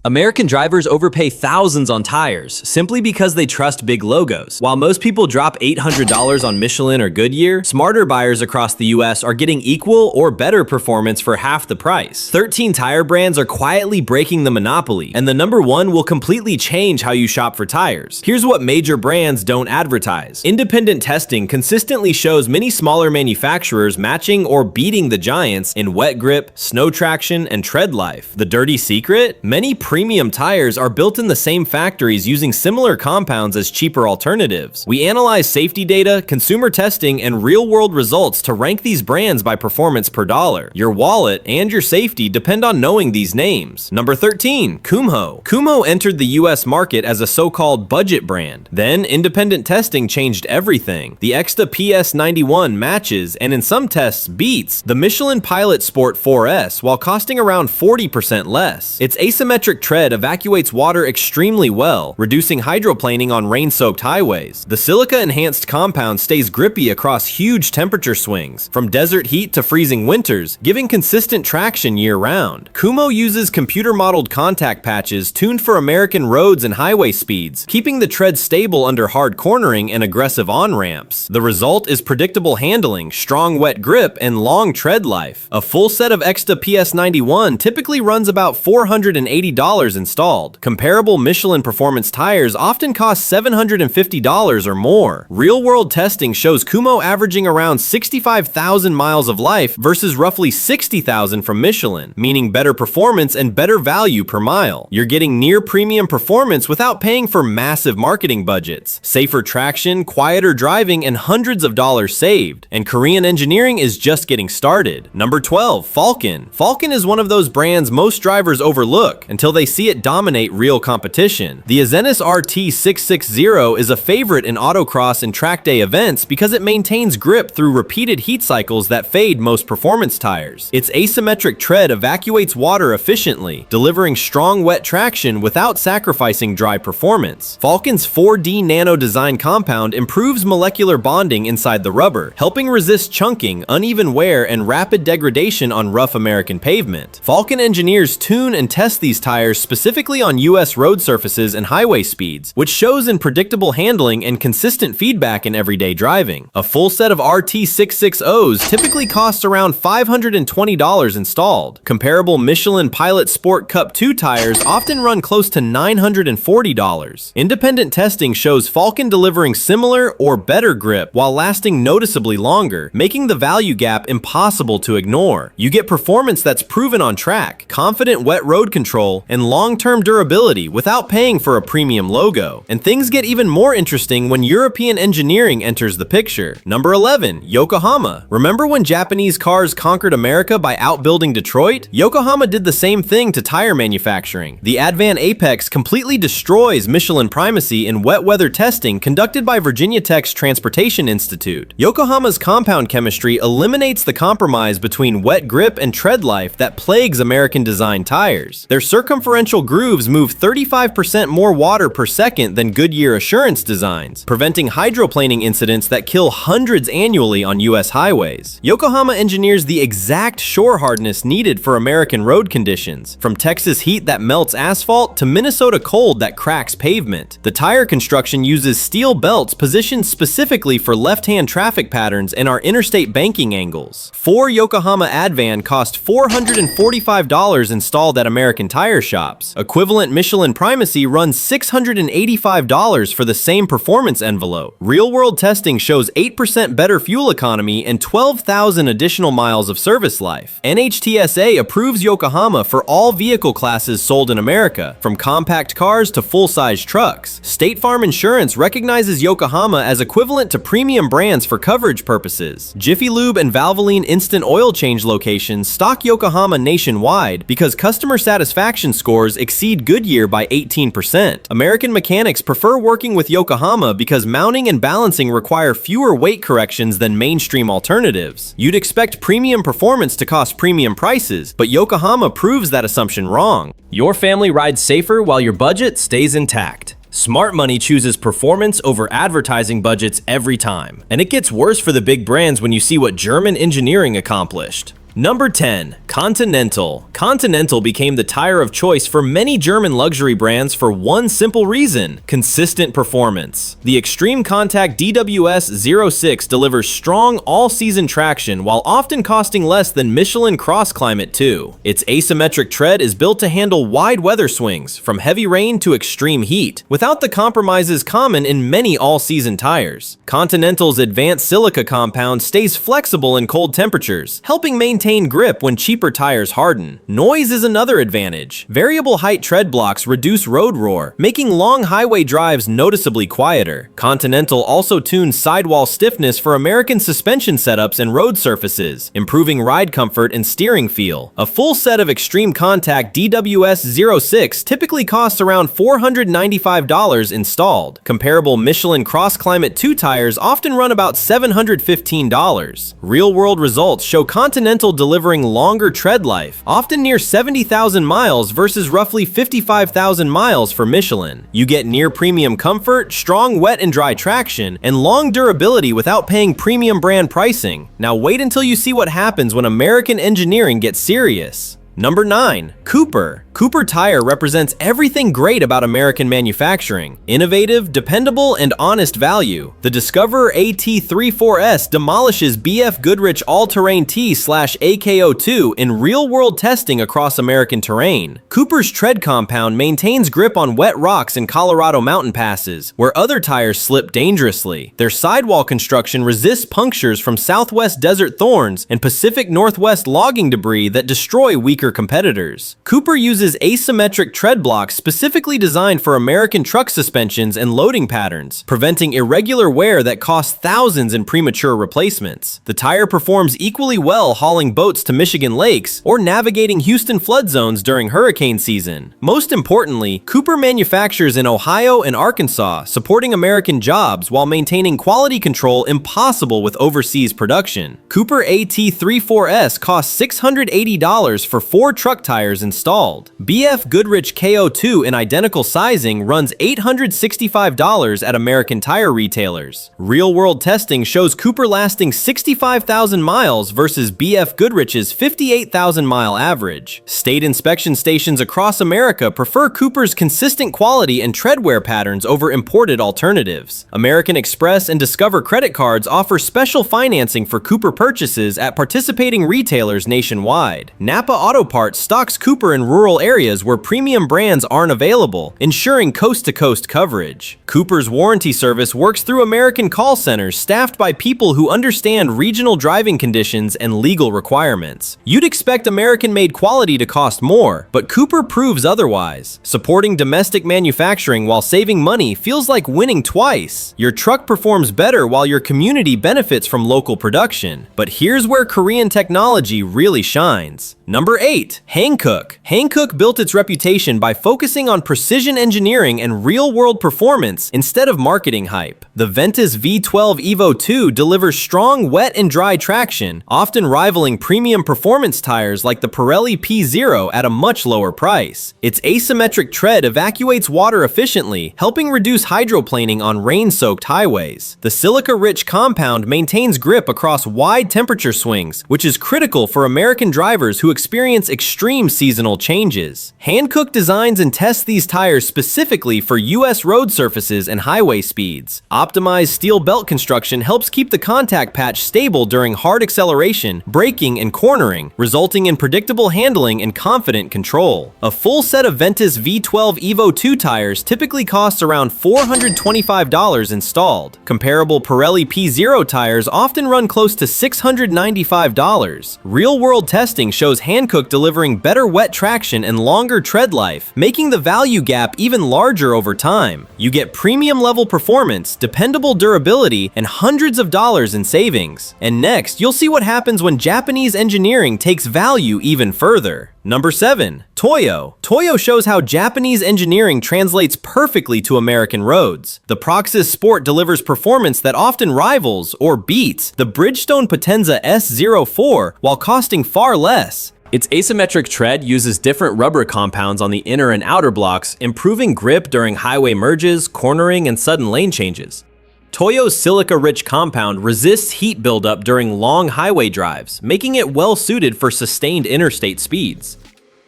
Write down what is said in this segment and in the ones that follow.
American drivers overpay thousands on tires simply because they trust big logos. While most people drop $800 on Michelin or Goodyear, smarter buyers across the US are getting equal or better performance for half the price. 13 tire brands are quietly breaking the monopoly, and the number one will completely change how you shop for tires. Here's what major brands don't advertise. Independent testing consistently shows many smaller manufacturers matching or beating the giants in wet grip, snow traction, and tread life. The dirty secret? Many premium tires are built in the same factories using similar compounds as cheaper alternatives. We analyze safety data, consumer testing, and real-world results to rank these brands by performance per dollar. Your wallet and your safety depend on knowing these names. Number 13, Kumho. Kumho entered the US market as a so-called budget brand. Then, independent testing changed everything. The Exta PS91 matches, and in some tests beats, the Michelin Pilot Sport 4S while costing around 40% less. Its asymmetric tread evacuates water extremely well, reducing hydroplaning on rain-soaked highways. The silica-enhanced compound stays grippy across huge temperature swings, from desert heat to freezing winters, giving consistent traction year-round. Kumho uses computer-modeled contact patches tuned for American roads and highway speeds, keeping the tread stable under hard cornering and aggressive on-ramps. The result is predictable handling, strong wet grip, and long tread life. A full set of Exta PS91 typically runs about $480 installed. Comparable Michelin performance tires often cost $750 or more. Real-world testing shows Kumho averaging around 65,000 miles of life versus roughly 60,000 from Michelin, meaning better performance and better value per mile. You're getting near-premium performance without paying for massive marketing budgets, safer traction, quieter driving, and hundreds of dollars saved. And Korean engineering is just getting started. Number 12, Falken. Falken is one of those brands most drivers overlook until they see it dominate real competition. The Azenis RT660 is a favorite in autocross and track day events because it maintains grip through repeated heat cycles that fade most performance tires. Its asymmetric tread evacuates water efficiently, delivering strong wet traction without sacrificing dry performance. Falken's 4D nano design compound improves molecular bonding inside the rubber, helping resist chunking, uneven wear, and rapid degradation on rough American pavement. Falken engineers tune and test these tires specifically on US road surfaces and highway speeds, which shows in predictable handling and consistent feedback in everyday driving. A full set of RT660s typically costs around $520 installed. Comparable Michelin Pilot Sport Cup 2 tires often run close to $940. Independent testing shows Falken delivering similar or better grip while lasting noticeably longer, making the value gap impossible to ignore. You get performance that's proven on track, confident wet road control, and long-term durability without paying for a premium logo. And things get even more interesting when European engineering enters the picture. Number 11, Yokohama. Remember when Japanese cars conquered America by outbuilding Detroit? Yokohama did the same thing to tire manufacturing. The Advan Apex completely destroys Michelin primacy in wet weather testing conducted by Virginia Tech's Transportation Institute. Yokohama's compound chemistry eliminates the compromise between wet grip and tread life that plagues American-designed tires. Their circumferential grooves move 35% more water per second than Goodyear Assurance designs, preventing hydroplaning incidents that kill hundreds annually on US highways. Yokohama engineers the exact shore hardness needed for American road conditions, from Texas heat that melts asphalt to Minnesota cold that cracks pavement. The tire construction uses steel belts positioned specifically for left-hand traffic patterns and our interstate banking angles. 4 Yokohama Advan cost $445 installed at American tire shops. Equivalent Michelin primacy runs $685 for the same performance envelope. Real-world testing shows 8% better fuel economy and 12,000 additional miles of service life. NHTSA approves Yokohama for all vehicle classes sold in America, from compact cars to full-size trucks. State Farm Insurance recognizes Yokohama as equivalent to premium brands for coverage purposes. Jiffy Lube and Valvoline instant oil change locations stock Yokohama nationwide because customer satisfaction scores exceed Goodyear by 18%. American mechanics prefer working with Yokohama because mounting and balancing require fewer weight corrections than mainstream alternatives. You'd expect premium performance to cost premium prices, but Yokohama proves that assumption wrong. Your family rides safer while your budget stays intact. Smart money chooses performance over advertising budgets every time. And it gets worse for the big brands when you see what German engineering accomplished. Number 10, Continental. Continental became the tire of choice for many German luxury brands for one simple reason: consistent performance. The Extreme Contact DWS-06 delivers strong all-season traction while often costing less than Michelin Cross Climate 2. Its asymmetric tread is built to handle wide weather swings, from heavy rain to extreme heat, without the compromises common in many all-season tires. Continental's advanced silica compound stays flexible in cold temperatures, helping maintain grip when cheaper tires harden. Noise is another advantage. Variable height tread blocks reduce road roar, making long highway drives noticeably quieter. Continental also tunes sidewall stiffness for American suspension setups and road surfaces, improving ride comfort and steering feel. A full set of Extreme Contact DWS-06 typically costs around $495 installed. Comparable Michelin Cross Climate 2 tires often run about $715. Real-world results show Continental delivering longer tread life, often near 70,000 miles versus roughly 55,000 miles for Michelin. You get near premium comfort, strong wet and dry traction, and long durability without paying premium brand pricing. Now wait until you see what happens when American engineering gets serious. Number 9. Cooper. Cooper Tire represents everything great about American manufacturing: innovative, dependable, and honest value. The Discoverer AT34S demolishes BF Goodrich All-Terrain T/AKO2 in real-world testing across American terrain. Cooper's tread compound maintains grip on wet rocks in Colorado mountain passes, where other tires slip dangerously. Their sidewall construction resists punctures from Southwest desert thorns and Pacific Northwest logging debris that destroy weaker competitors. Cooper uses asymmetric tread blocks specifically designed for American truck suspensions and loading patterns, preventing irregular wear that costs thousands in premature replacements. The tire performs equally well hauling boats to Michigan lakes or navigating Houston flood zones during hurricane season. Most importantly, Cooper manufactures in Ohio and Arkansas, supporting American jobs while maintaining quality control impossible with overseas production. Cooper AT34S costs $680 for 4 truck tires installed. BF Goodrich KO2 in identical sizing runs $865 at American tire retailers. Real-world testing shows Cooper lasting 65,000 miles versus BF Goodrich's 58,000-mile average. State inspection stations across America prefer Cooper's consistent quality and treadwear patterns over imported alternatives. American Express and Discover credit cards offer special financing for Cooper purchases at participating retailers nationwide. Napa Auto Parts stocks Cooper in rural areas where premium brands aren't available, ensuring coast-to-coast coverage. Cooper's warranty service works through American call centers staffed by people who understand regional driving conditions and legal requirements. You'd expect American-made quality to cost more, but Cooper proves otherwise. Supporting domestic manufacturing while saving money feels like winning twice. Your truck performs better while your community benefits from local production. But here's where Korean technology really shines. Number 8. Hankook. Hankook built its reputation by focusing on precision engineering and real-world performance instead of marketing hype. The Ventus V12 Evo 2 delivers strong wet and dry traction, often rivaling premium performance tires like the Pirelli P0 at a much lower price. Its asymmetric tread evacuates water efficiently, helping reduce hydroplaning on rain-soaked highways. The silica-rich compound maintains grip across wide temperature swings, which is critical for American drivers who experience extreme seasonal changes. Hankook designs and tests these tires specifically for U.S. road surfaces and highway speeds. Optimized steel belt construction helps keep the contact patch stable during hard acceleration, braking, and cornering, resulting in predictable handling and confident control. A full set of Ventus V12 Evo 2 tires typically costs around $425 installed. Comparable Pirelli P0 tires often run close to $695. Real-world testing shows Hankook delivering better wet traction and longer tread life, making the value gap even larger over time. You get premium-level performance, dependable durability, and hundreds of dollars in savings. And next, you'll see what happens when Japanese engineering takes value even further. Number 7. Toyo. Toyo shows how Japanese engineering translates perfectly to American roads. The Proxys Sport delivers performance that often rivals, or beats, the Bridgestone Potenza S04 while costing far less. Its asymmetric tread uses different rubber compounds on the inner and outer blocks, improving grip during highway merges, cornering, and sudden lane changes. Toyo's silica-rich compound resists heat buildup during long highway drives, making it well-suited for sustained interstate speeds.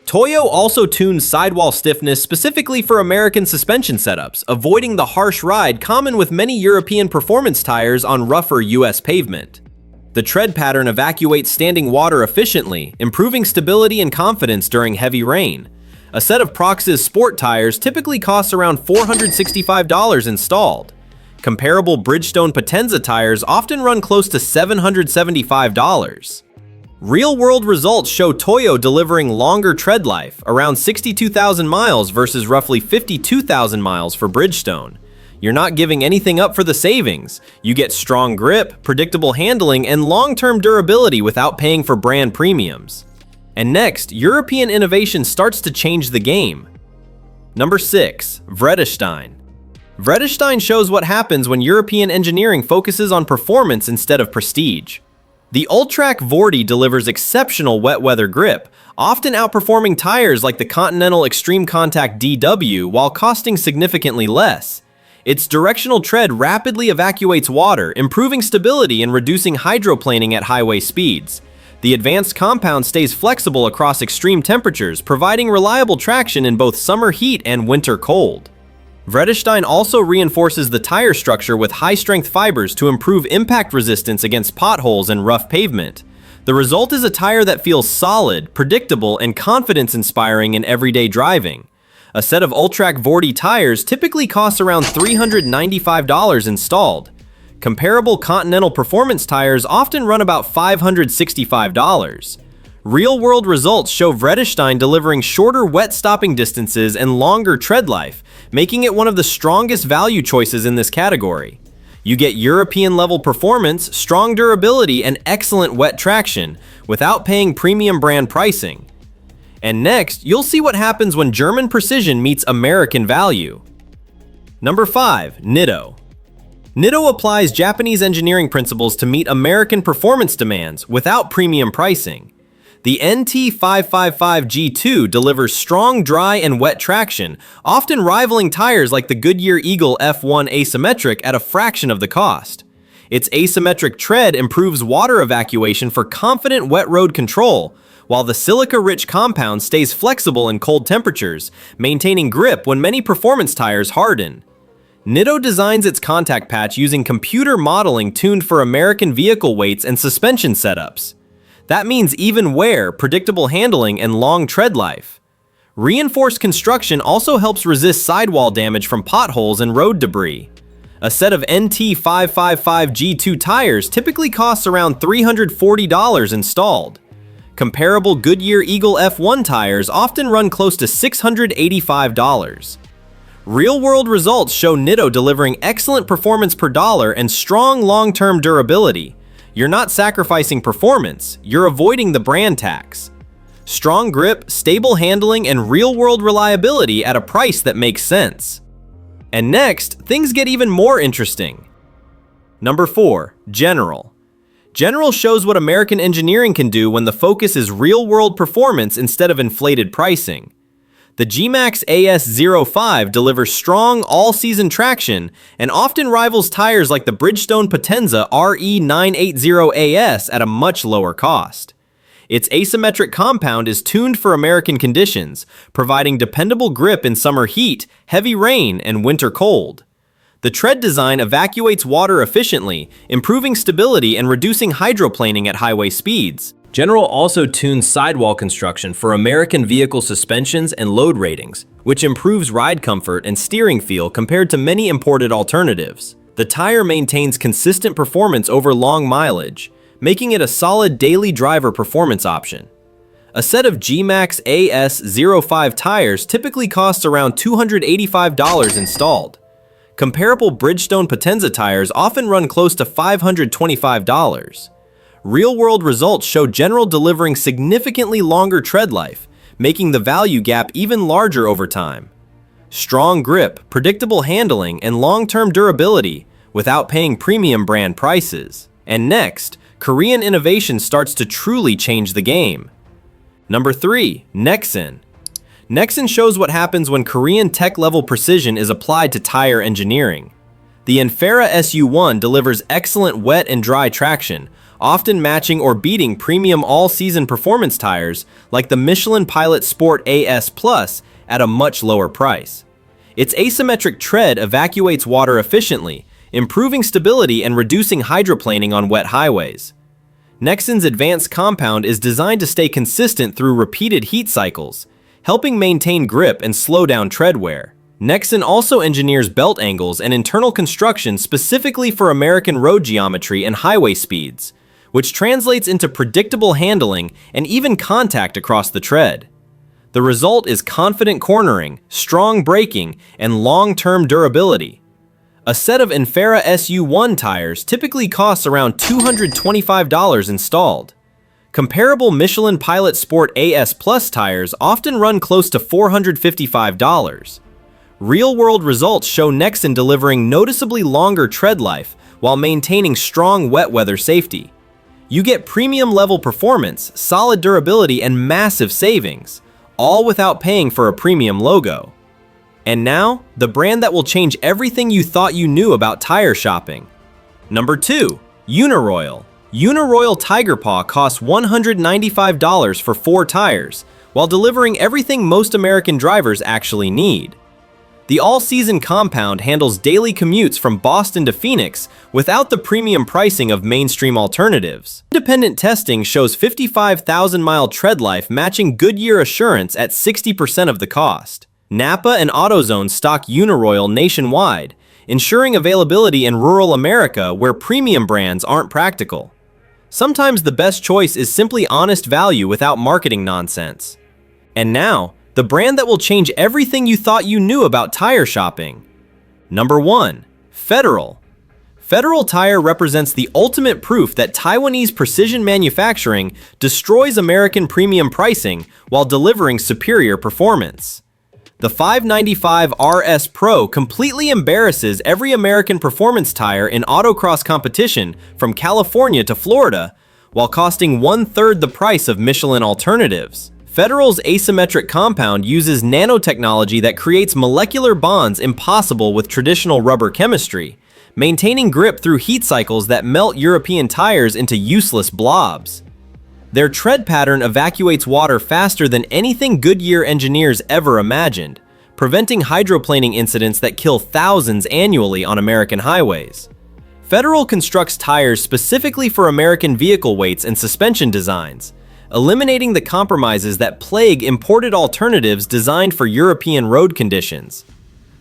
Toyo also tunes sidewall stiffness specifically for American suspension setups, avoiding the harsh ride common with many European performance tires on rougher US pavement. The tread pattern evacuates standing water efficiently, improving stability and confidence during heavy rain. A set of Proxys sport tires typically costs around $465 installed. Comparable Bridgestone Potenza tires often run close to $775. Real-world results show Toyo delivering longer tread life, around 62,000 miles versus roughly 52,000 miles for Bridgestone. You're not giving anything up for the savings. You get strong grip, predictable handling, and long-term durability without paying for brand premiums. And next, European innovation starts to change the game. Number 6. Vredestein. Vredestein shows what happens when European engineering focuses on performance instead of prestige. The Ultrac Vorti delivers exceptional wet weather grip, often outperforming tires like the Continental Extreme Contact DW while costing significantly less. Its directional tread rapidly evacuates water, improving stability and reducing hydroplaning at highway speeds. The advanced compound stays flexible across extreme temperatures, providing reliable traction in both summer heat and winter cold. Vredestein also reinforces the tire structure with high-strength fibers to improve impact resistance against potholes and rough pavement. The result is a tire that feels solid, predictable, and confidence-inspiring in everyday driving. A set of Ultrac Vorti tires typically costs around $395 installed. Comparable Continental performance tires often run about $565. Real-world results show Vredestein delivering shorter wet stopping distances and longer tread life, making it one of the strongest value choices in this category. You get European-level performance, strong durability, and excellent wet traction without paying premium brand pricing. And next, you'll see what happens when German precision meets American value. Number 5. Nitto. Nitto applies Japanese engineering principles to meet American performance demands without premium pricing. The NT555G2 delivers strong dry and wet traction, often rivaling tires like the Goodyear Eagle F1 asymmetric at a fraction of the cost. Its asymmetric tread improves water evacuation for confident wet road control, while the silica-rich compound stays flexible in cold temperatures, maintaining grip when many performance tires harden. Nitto designs its contact patch using computer modeling tuned for American vehicle weights and suspension setups. That means even wear, predictable handling, and long tread life. Reinforced construction also helps resist sidewall damage from potholes and road debris. A set of NT555G2 tires typically costs around $340 installed. Comparable Goodyear Eagle F1 tires often run close to $685. Real-world results show Nitto delivering excellent performance per dollar and strong long-term durability. You're not sacrificing performance, you're avoiding the brand tax. Strong grip, stable handling, and real-world reliability at a price that makes sense. And next, things get even more interesting. Number 4. General. General shows what American engineering can do when the focus is real-world performance instead of inflated pricing. The G-Max AS05 delivers strong all-season traction and often rivals tires like the Bridgestone Potenza RE980AS at a much lower cost. Its asymmetric compound is tuned for American conditions, providing dependable grip in summer heat, heavy rain, and winter cold. The tread design evacuates water efficiently, improving stability and reducing hydroplaning at highway speeds. General also tunes sidewall construction for American vehicle suspensions and load ratings, which improves ride comfort and steering feel compared to many imported alternatives. The tire maintains consistent performance over long mileage, making it a solid daily driver performance option. A set of G-Max AS05 tires typically costs around $285 installed. Comparable Bridgestone Potenza tires often run close to $525. Real-world results show General delivering significantly longer tread life, making the value gap even larger over time. Strong grip, predictable handling, and long-term durability without paying premium brand prices. And next, Korean innovation starts to truly change the game. Number 3. Nexen. Nexen shows what happens when Korean tech-level precision is applied to tire engineering. The Infera SU1 delivers excellent wet and dry traction, often matching or beating premium all-season performance tires like the Michelin Pilot Sport AS Plus at a much lower price. Its asymmetric tread evacuates water efficiently, improving stability and reducing hydroplaning on wet highways. Nexen's advanced compound is designed to stay consistent through repeated heat cycles, helping maintain grip and slow down tread wear. Nexen also engineers belt angles and internal construction specifically for American road geometry and highway speeds, which translates into predictable handling and even contact across the tread. The result is confident cornering, strong braking, and long-term durability. A set of Infera SU1 tires typically costs around $225 installed. Comparable Michelin Pilot Sport AS Plus tires often run close to $455. Real-world results show Nexen delivering noticeably longer tread life while maintaining strong wet weather safety. You get premium-level performance, solid durability, and massive savings, all without paying for a premium logo. And now, the brand that will change everything you thought you knew about tire shopping. Number 2. Uniroyal. Uniroyal Tiger Paw costs $195 for 4 tires, while delivering everything most American drivers actually need. The all-season compound handles daily commutes from Boston to Phoenix without the premium pricing of mainstream alternatives. Independent testing shows 55,000-mile tread life matching Goodyear assurance at 60% of the cost. Napa and AutoZone stock Uniroyal nationwide, ensuring availability in rural America where premium brands aren't practical. Sometimes the best choice is simply honest value without marketing nonsense. And now, the brand that will change everything you thought you knew about tire shopping. Number 1. Federal. Federal Tire represents the ultimate proof that Taiwanese precision manufacturing destroys American premium pricing while delivering superior performance. The 595 RS Pro completely embarrasses every American performance tire in autocross competition from California to Florida, while costing 1/3 the price of Michelin alternatives. Federal's asymmetric compound uses nanotechnology that creates molecular bonds impossible with traditional rubber chemistry, maintaining grip through heat cycles that melt European tires into useless blobs. Their tread pattern evacuates water faster than anything Goodyear engineers ever imagined, preventing hydroplaning incidents that kill thousands annually on American highways. Federal constructs tires specifically for American vehicle weights and suspension designs, eliminating the compromises that plague imported alternatives designed for European road conditions.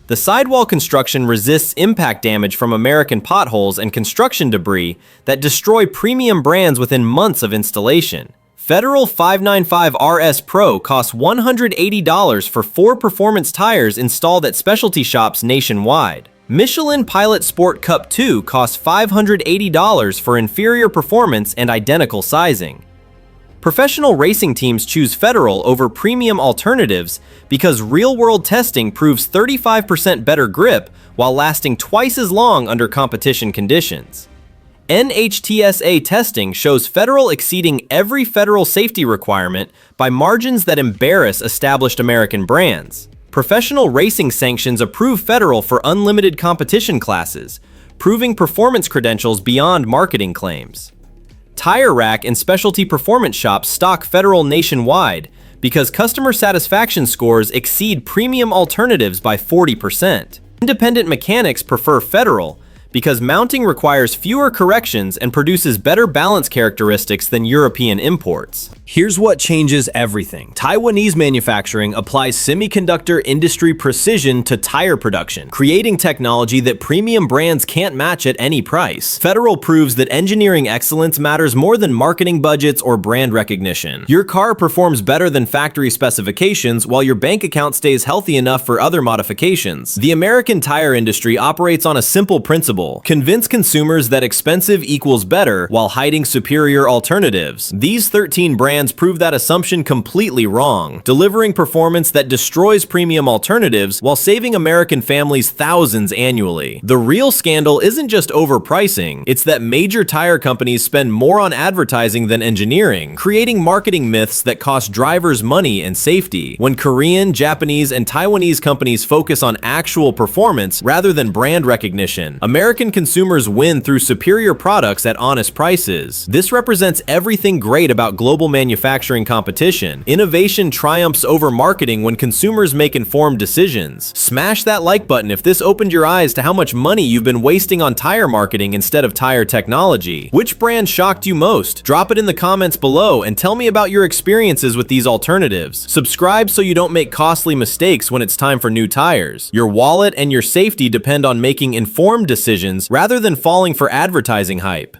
The sidewall construction resists impact damage from American potholes and construction debris that destroy premium brands within months of installation. Federal 595 RS Pro costs $180 for 4 performance tires installed at specialty shops nationwide. Michelin Pilot Sport Cup 2 costs $580 for inferior performance and identical sizing. Professional racing teams choose Federal over premium alternatives because real-world testing proves 35% better grip while lasting twice as long under competition conditions. NHTSA testing shows Federal exceeding every federal safety requirement by margins that embarrass established American brands. Professional racing sanctions approve Federal for unlimited competition classes, proving performance credentials beyond marketing claims. Tire Rack and specialty performance shops stock Federal nationwide because customer satisfaction scores exceed premium alternatives by 40%. Independent mechanics prefer Federal because mounting requires fewer corrections and produces better balance characteristics than European imports. Here's what changes everything. Taiwanese manufacturing applies semiconductor industry precision to tire production, creating technology that premium brands can't match at any price. Federal proves that engineering excellence matters more than marketing budgets or brand recognition. Your car performs better than factory specifications while your bank account stays healthy enough for other modifications. The American tire industry operates on a simple principle: convince consumers that expensive equals better while hiding superior alternatives. These 13 brands brands prove that assumption completely wrong, delivering performance that destroys premium alternatives while saving American families thousands annually. The real scandal isn't just overpricing, it's that major tire companies spend more on advertising than engineering, creating marketing myths that cost drivers money and safety. When Korean, Japanese, and Taiwanese companies focus on actual performance rather than brand recognition, American consumers win through superior products at honest prices. This represents everything great about global manufacturing competition. Innovation triumphs over marketing when consumers make informed decisions. Smash that like button if this opened your eyes to how much money you've been wasting on tire marketing instead of tire technology. Which brand shocked you most? Drop it in the comments below and tell me about your experiences with these alternatives. Subscribe so you don't make costly mistakes when it's time for new tires. Your wallet and your safety depend on making informed decisions rather than falling for advertising hype.